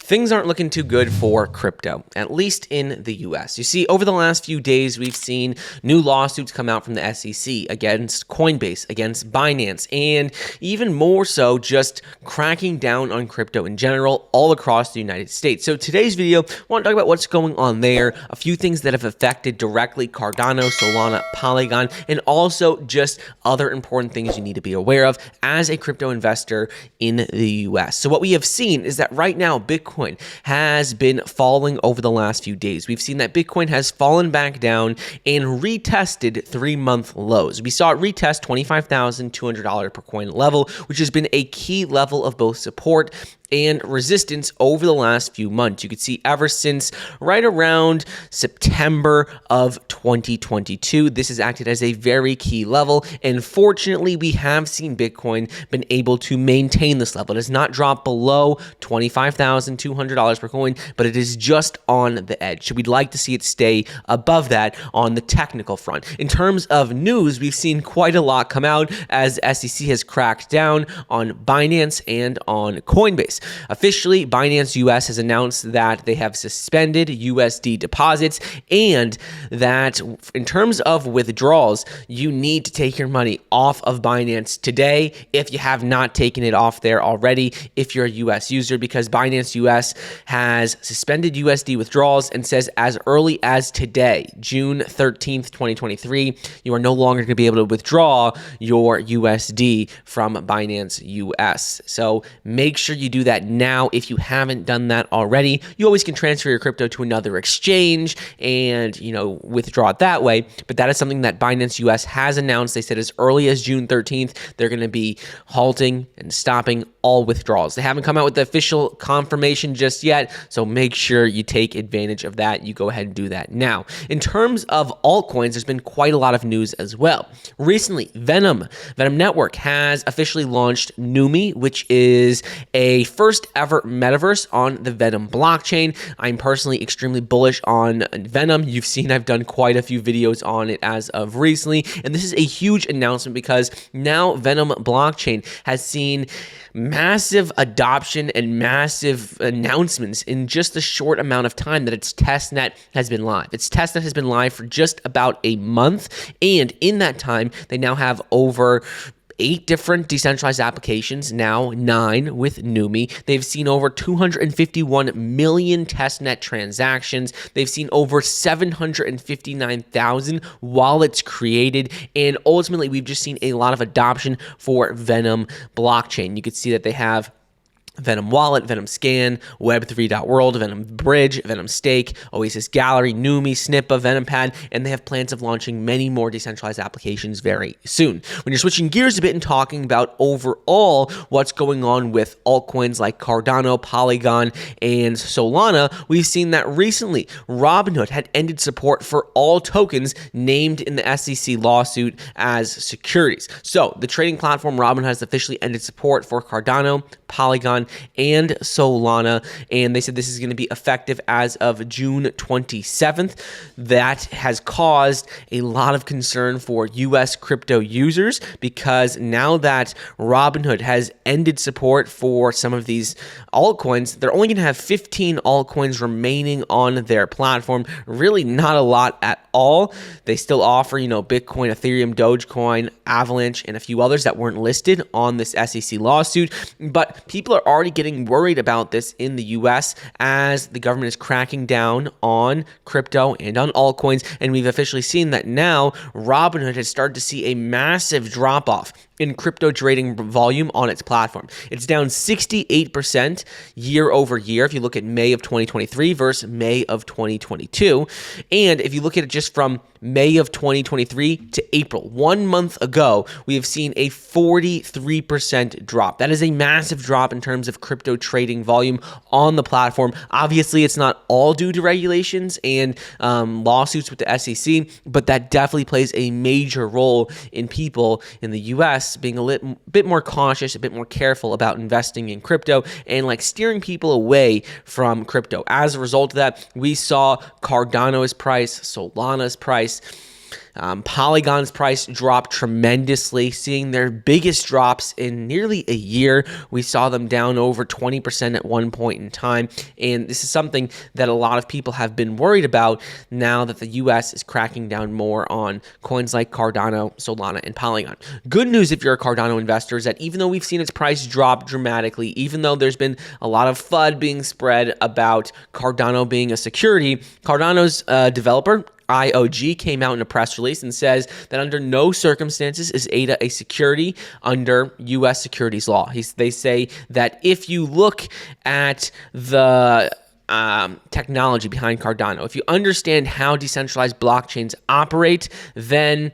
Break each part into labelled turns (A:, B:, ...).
A: Things aren't looking too good for crypto, at least in the US. You see, over the last few days, we've seen new lawsuits come out from the SEC against Coinbase, against Binance, and even more so, just cracking down on crypto in general all across the United States. So today's video, I want to talk about what's going on there, a few things that have affected directly Cardano, Solana, Polygon, and also just other important things you need to be aware of as a crypto investor in the US. So what we have seen is that right now, Bitcoin has been falling over the last few days. We've seen that Bitcoin has fallen back down and retested 3-month lows. We saw it retest $25,200 per coin level, which has been a key level of both support and resistance over the last few months. You could see ever since right around September of 2022, this has acted as a very key level. And fortunately, we have seen Bitcoin been able to maintain this level. It has not dropped below $25,200 per coin, but it is just on the edge. So we'd like to see it stay above that on the technical front. In terms of news, we've seen quite a lot come out as SEC has cracked down on Binance and on Coinbase. Officially, Binance US has announced that they have suspended USD deposits and that in terms of withdrawals, you need to take your money off of Binance today if you have not taken it off there already if you're a US user, because Binance US has suspended USD withdrawals and says as early as today, June 13th, 2023, you are no longer going to be able to withdraw your USD from Binance US. So make sure you do that now if you haven't done that already. You always can transfer your crypto to another exchange and, withdraw it that way. But that is something that Binance US has announced. They said as early as June 13th, they're going to be halting and stopping all withdrawals. They haven't come out with the official confirmation just yet, so make sure you take advantage of that. You go ahead and do that now. In terms of altcoins, there's been quite a lot of news as well. Recently, Venom Network has officially launched Numi, which is a first ever metaverse on the Venom blockchain. I'm personally extremely bullish on Venom. You've seen I've done quite a few videos on it as of recently, and this is a huge announcement because now Venom blockchain has seen massive adoption and massive announcements in just a short amount of time that its testnet has been live. Its testnet has been live for just about a month, and in that time, they now have over 8 different decentralized applications, now 9 with Numi. They've seen over 251 million testnet transactions. They've seen over 759,000 wallets created. And ultimately, we've just seen a lot of adoption for Venom blockchain. You can see that they have Venom Wallet, Venom Scan, Web3.world, Venom Bridge, Venom Stake, Oasis Gallery, Numi, Snippa, Venom Pad, and they have plans of launching many more decentralized applications very soon. When you're switching gears a bit and talking about overall what's going on with altcoins like Cardano, Polygon, and Solana, we've seen that recently Robinhood had ended support for all tokens named in the SEC lawsuit as securities. So the trading platform Robinhood has officially ended support for Cardano, Polygon, and Solana, and they said this is going to be effective as of June 27th. That has caused a lot of concern for US crypto users because now that Robinhood has ended support for some of these altcoins, they're only going to have 15 altcoins remaining on their platform. Really not a lot at all. They still offer, Bitcoin, Ethereum, Dogecoin, Avalanche, and a few others that weren't listed on this SEC lawsuit, but people are already getting worried about this in the US as the government is cracking down on crypto and on altcoins, and we've officially seen that now Robinhood has started to see a massive drop-off in crypto trading volume on its platform. It's down 68% year over year if you look at May of 2023 versus May of 2022. And if you look at it just from May of 2023 to April, 1 month ago, we have seen a 43% drop. That is a massive drop in terms of crypto trading volume on the platform. Obviously, it's not all due to regulations and lawsuits with the SEC, but that definitely plays a major role in people in the US being a bit more cautious, a bit more careful about investing in crypto and steering people away from crypto. As a result of that, we saw Cardano's price, Solana's price, Polygon's price dropped tremendously, seeing their biggest drops in nearly a year. We saw them down over 20% at one point in time, and this is something that a lot of people have been worried about now that the US is cracking down more on coins like Cardano, Solana, and Polygon. Good news if you're a Cardano investor is that even though we've seen its price drop dramatically, even though there's been a lot of FUD being spread about Cardano being a security, Cardano's developer, IOG, came out in a press release and says that under no circumstances is ADA a security under U.S. securities law. They say that if you look at the technology behind Cardano, if you understand how decentralized blockchains operate, then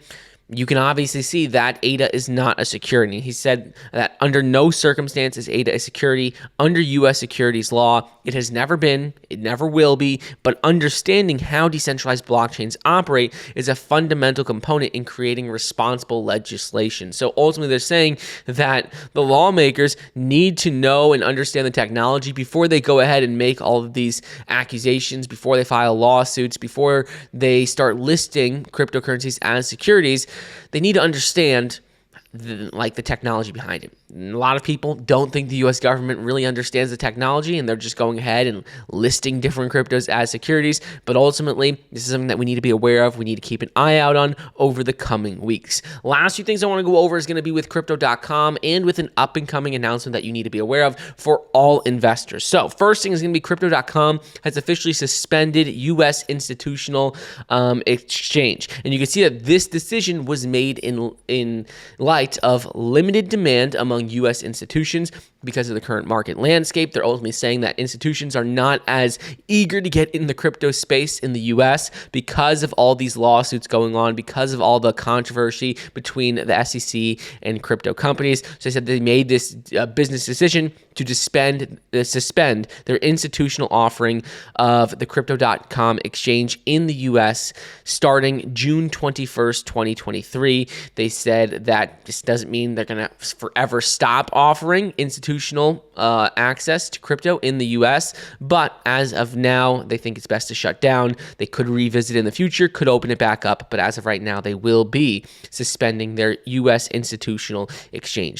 A: you can obviously see that ADA is not a security. He said that under no circumstance is ADA a security under U.S. securities law. It has never been, it never will be, but understanding how decentralized blockchains operate is a fundamental component in creating responsible legislation. So ultimately, they're saying that the lawmakers need to know and understand the technology before they go ahead and make all of these accusations, before they file lawsuits, before they start listing cryptocurrencies as securities. They need to understand the technology behind it. And a lot of people don't think the U.S. government really understands the technology, and they're just going ahead and listing different cryptos as securities. But ultimately, this is something that we need to be aware of. We need to keep an eye out on over the coming weeks. Last few things I want to go over is going to be with Crypto.com and with an up-and-coming announcement that you need to be aware of for all investors. So first thing is going to be Crypto.com has officially suspended U.S. institutional exchange. And you can see that this decision was made in light of limited demand among U.S. institutions because of the current market landscape. They're ultimately saying that institutions are not as eager to get in the crypto space in the U.S. because of all these lawsuits going on, because of all the controversy between the SEC and crypto companies. So they said they made this business decision to suspend their institutional offering of the Crypto.com exchange in the U.S. starting June 21st, 2023. They said that this doesn't mean they're going to forever stop offering institutional access to crypto in the U.S., but as of now, they think it's best to shut down. They could revisit in the future, could open it back up, but as of right now, they will be suspending their U.S. institutional exchange.